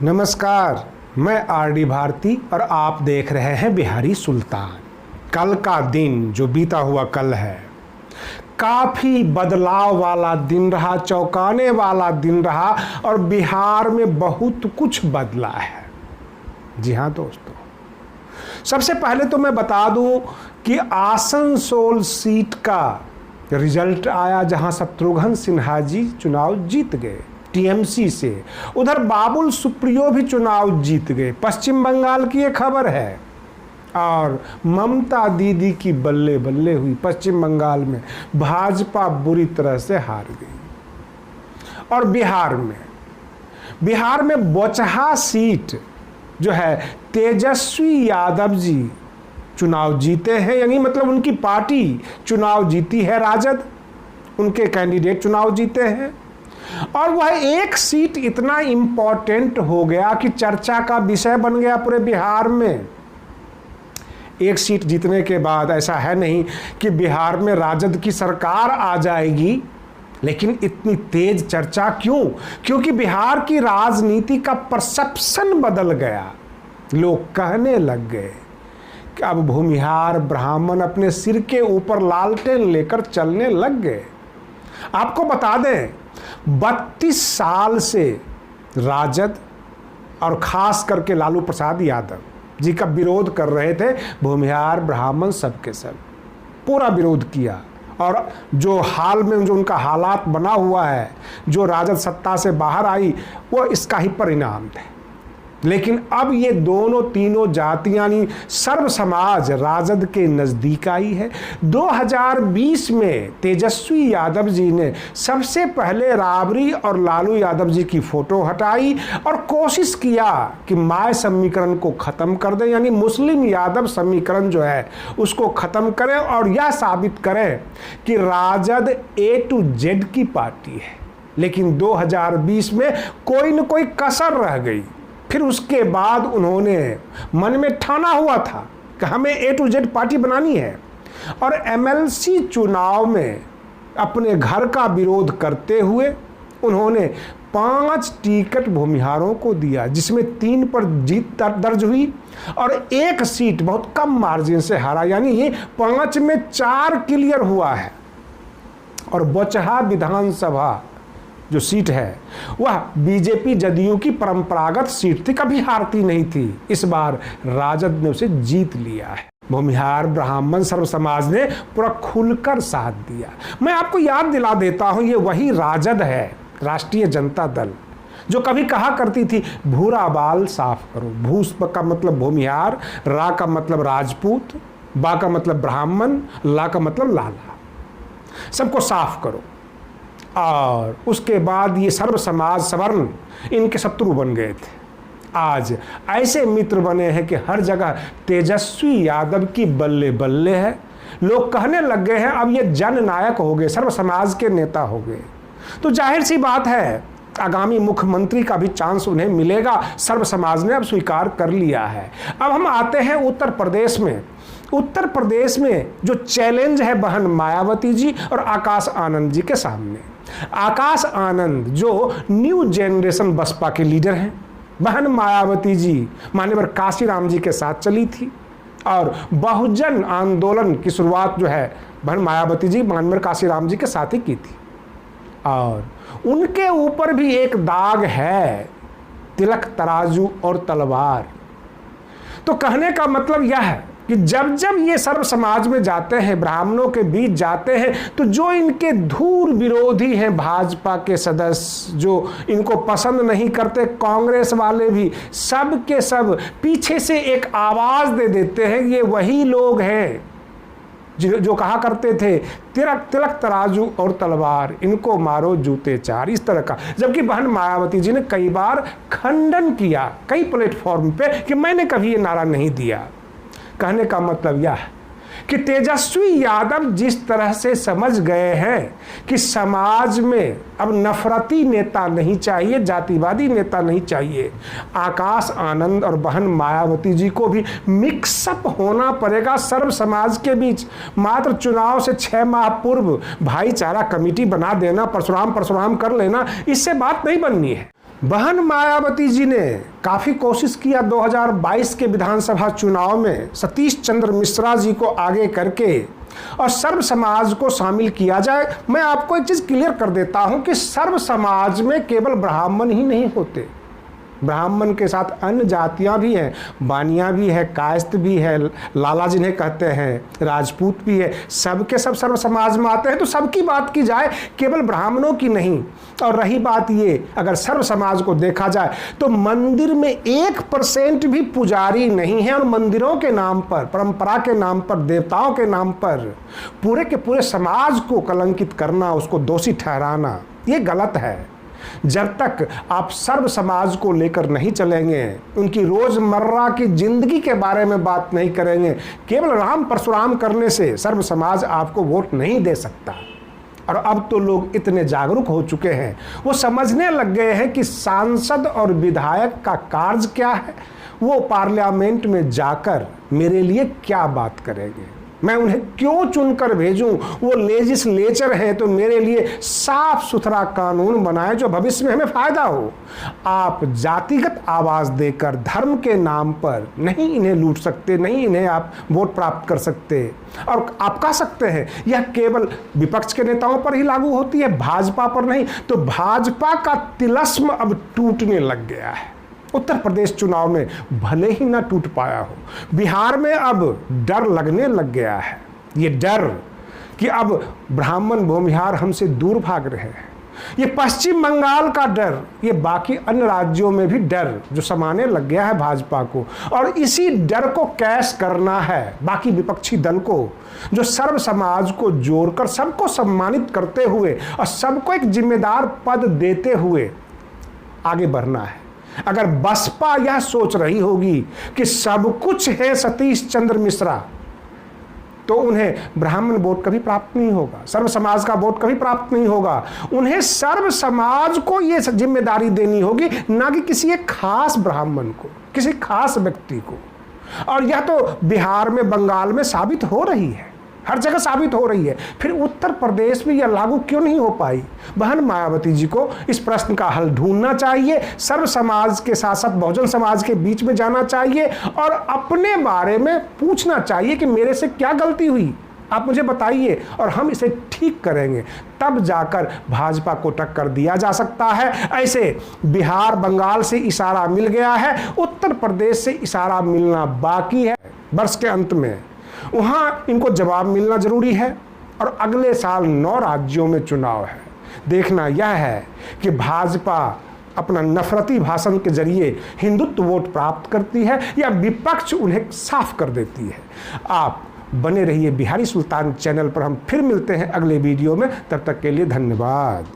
नमस्कार, मैं आरडी भारती और आप देख रहे हैं बिहारी सुल्तान। कल का दिन जो बीता हुआ कल है, काफ़ी बदलाव वाला दिन रहा, चौंकाने वाला दिन रहा और बिहार में बहुत कुछ बदला है। जी हाँ दोस्तों, सबसे पहले तो मैं बता दूं कि आसनसोल सीट का रिजल्ट आया, जहां शत्रुघ्न सिन्हा जी चुनाव जीत गए टीएमसी से। उधर बाबुल सुप्रियो भी चुनाव जीत गए। पश्चिम बंगाल की ये खबर है। और ममता दीदी की बल्ले बल्ले हुई पश्चिम बंगाल में, भाजपा बुरी तरह से हार गई। और बिहार में बोचहा सीट जो है, तेजस्वी यादव जी चुनाव जीते हैं, यानी मतलब उनकी पार्टी चुनाव जीती है, राजद, उनके कैंडिडेट चुनाव जीते हैं। और वह एक सीट इतना इंपॉर्टेंट हो गया कि चर्चा का विषय बन गया पूरे बिहार में। एक सीट जीतने के बाद ऐसा है नहीं कि बिहार में राजद की सरकार आ जाएगी, लेकिन इतनी तेज चर्चा क्यों? क्योंकि बिहार की राजनीति का परसेप्शन बदल गया। लोग कहने लग गए कि अब भूमिहार ब्राह्मण अपने सिर के ऊपर लालटेन लेकर चलने लग गए। आपको बता दें, 32 साल से राजद और खास करके लालू प्रसाद यादव जी का विरोध कर रहे थे। भूमिहार ब्राह्मण सबके सब पूरा विरोध किया। और जो हाल में जो उनका हालात बना हुआ है, जो राजद सत्ता से बाहर आई, वो इसका ही परिणाम थे। लेकिन अब ये दोनों तीनों जातियां सर्व समाज राजद के नज़दीक आई है। 2020 में तेजस्वी यादव जी ने सबसे पहले राबड़ी और लालू यादव जी की फोटो हटाई और कोशिश किया कि माय समीकरण को ख़त्म कर दें, यानी मुस्लिम यादव समीकरण जो है उसको ख़त्म करें और यह साबित करें कि राजद A to Z की पार्टी है। लेकिन 2020 में कोई न कोई कसर रह गई। फिर उसके बाद उन्होंने मन में ठाना हुआ था कि हमें A to Z पार्टी बनानी है। और MLC चुनाव में अपने घर का विरोध करते हुए उन्होंने 5 टिकट भूमिहारों को दिया, जिसमें 3 पर जीत दर्ज हुई और 1 सीट बहुत कम मार्जिन से हारा, यानी 5 में 4 क्लियर हुआ है। और बोचहा विधानसभा जो सीट है वह बीजेपी जदयू की परंपरागत सीट थी, कभी हारती नहीं थी। इस बार राजद ने उसे जीत लिया है। भूमिहार ब्राह्मण सर्व समाज ने पूरा खुलकर साथ दिया। मैं आपको याद दिला देता हूं, ये वही राजद है, राष्ट्रीय जनता दल, जो कभी कहा करती थी भूरा बाल साफ करो। भूस का मतलब भूमिहार, रा का मतलब राजपूत, बा का मतलब ब्राह्मण, ला का मतलब लाला, सबको साफ करो। और उसके बाद ये सर्व समाज सवर्ण इनके शत्रु बन गए थे। आज ऐसे मित्र बने हैं कि हर जगह तेजस्वी यादव की बल्ले बल्ले है। लोग कहने लग गए हैं अब ये जननायक हो गए, सर्व समाज के नेता हो गए। तो जाहिर सी बात है आगामी मुख्यमंत्री का भी चांस उन्हें मिलेगा। सर्व समाज ने अब स्वीकार कर लिया है। अब हम आते हैं उत्तर प्रदेश में। उत्तर प्रदेश में जो चैलेंज है बहन मायावती जी और आकाश आनंद जी के सामने। आकाश आनंद जो न्यू जनरेशन बसपा के लीडर हैं, बहन मायावती जी मान्यवर काशीराम जी के साथ चली थी और बहुजन आंदोलन की शुरुआत जो है बहन मायावती जी मान्यवर काशीराम जी के साथ ही की थी। और उनके ऊपर भी एक दाग है, तिलक तराजू और तलवार। तो कहने का मतलब यह है कि जब जब ये सर्व समाज में जाते हैं, ब्राह्मणों के बीच जाते हैं, तो जो इनके धूर विरोधी हैं, भाजपा के सदस्य जो इनको पसंद नहीं करते, कांग्रेस वाले भी, सब के सब पीछे से एक आवाज़ दे देते हैं। ये वही लोग हैं जो कहा करते थे तिलक तराजू और तलवार, इनको मारो जूते 4, इस तरह का। जबकि बहन मायावती जी ने कई बार खंडन किया कई प्लेटफॉर्म पे कि मैंने कभी ये नारा नहीं दिया। कहने का मतलब यह है कि तेजस्वी यादव जिस तरह से समझ गए हैं कि समाज में अब नफरती नेता नहीं चाहिए, जातिवादी नेता नहीं चाहिए, आकाश आनंद और बहन मायावती जी को भी मिक्सअप होना पड़ेगा सर्व समाज के बीच। मात्र चुनाव से 6 माह पूर्व भाईचारा कमेटी बना देना, परशुराम कर लेना, इससे बात नहीं बननी है। बहन मायावती जी ने काफ़ी कोशिश किया 2022 के विधानसभा चुनाव में सतीश चंद्र मिश्रा जी को आगे करके और सर्व समाज को शामिल किया जाए। मैं आपको एक चीज़ क्लियर कर देता हूं कि सर्व समाज में केवल ब्राह्मण ही नहीं होते, ब्राह्मण के साथ अन्य जातियां भी हैं, बानिया भी है, कायस्थ भी है, लाला जिन्हें कहते हैं, राजपूत भी है, सबके सब सर्व समाज में आते हैं। तो सबकी बात की जाए, केवल ब्राह्मणों की नहीं। और रही बात ये, अगर सर्व समाज को देखा जाए तो मंदिर में 1% भी पुजारी नहीं है और मंदिरों के नाम पर, परंपरा के नाम पर, देवताओं के नाम पर पूरे के पूरे समाज को कलंकित करना, उसको दोषी ठहराना, ये गलत है। जब तक आप सर्व समाज को लेकर नहीं चलेंगे, उनकी रोजमर्रा की जिंदगी के बारे में बात नहीं करेंगे, केवल राम परशुराम करने से सर्व समाज आपको वोट नहीं दे सकता। और अब तो लोग इतने जागरूक हो चुके हैं, वो समझने लग गए हैं कि सांसद और विधायक का कार्य क्या है, वो पार्लियामेंट में जाकर मेरे लिए क्या बात करेंगे, मैं उन्हें क्यों चुनकर भेजूं। वो लेजिस्लेचर है तो मेरे लिए साफ सुथरा कानून बनाए जो भविष्य में हमें फायदा हो। आप जातिगत आवाज़ देकर धर्म के नाम पर नहीं इन्हें लूट सकते, नहीं इन्हें आप वोट प्राप्त कर सकते। और आप कह सकते हैं यह केवल विपक्ष के नेताओं पर ही लागू होती है, भाजपा पर नहीं। तो भाजपा का तिलस्म अब टूटने लग गया है। उत्तर प्रदेश चुनाव में भले ही ना टूट पाया हो, बिहार में अब डर लगने लग गया है। ये डर कि अब ब्राह्मण भूमिहार हमसे दूर भाग रहे हैं, ये पश्चिम बंगाल का डर, ये बाकी अन्य राज्यों में भी डर जो समाने लग गया है भाजपा को। और इसी डर को कैश करना है बाकी विपक्षी दल को, जो सर्व समाज को जोड़कर सबको सम्मानित करते हुए और सबको एक जिम्मेदार पद देते हुए आगे बढ़ना है। अगर बसपा यह सोच रही होगी कि सब कुछ है सतीश चंद्र मिश्रा, तो उन्हें ब्राह्मण वोट कभी प्राप्त नहीं होगा, सर्व समाज का वोट कभी प्राप्त नहीं होगा। उन्हें सर्व समाज को यह जिम्मेदारी देनी होगी, ना कि किसी एक खास ब्राह्मण को, किसी खास व्यक्ति को। और यह तो बिहार में, बंगाल में साबित हो रही है, हर जगह साबित हो रही है। फिर उत्तर प्रदेश में यह लागू क्यों नहीं हो पाई? बहन मायावती जी को इस प्रश्न का हल ढूंढना चाहिए, सर्व समाज के साथ साथ बहुजन समाज के बीच में जाना चाहिए और अपने बारे में पूछना चाहिए कि मेरे से क्या गलती हुई, आप मुझे बताइए और हम इसे ठीक करेंगे। तब जाकर भाजपा को टक्कर दिया जा सकता है। ऐसे बिहार, बंगाल से इशारा मिल गया है, उत्तर प्रदेश से इशारा मिलना बाकी है। वर्ष के अंत में वहां इनको जवाब मिलना जरूरी है। और अगले साल 9 राज्यों में चुनाव है। देखना यह है कि भाजपा अपना नफरती भाषण के जरिए हिंदुत्व वोट प्राप्त करती है या विपक्ष उन्हें साफ कर देती है। आप बने रहिए बिहारी सुल्तान चैनल पर। हम फिर मिलते हैं अगले वीडियो में, तब तक के लिए धन्यवाद।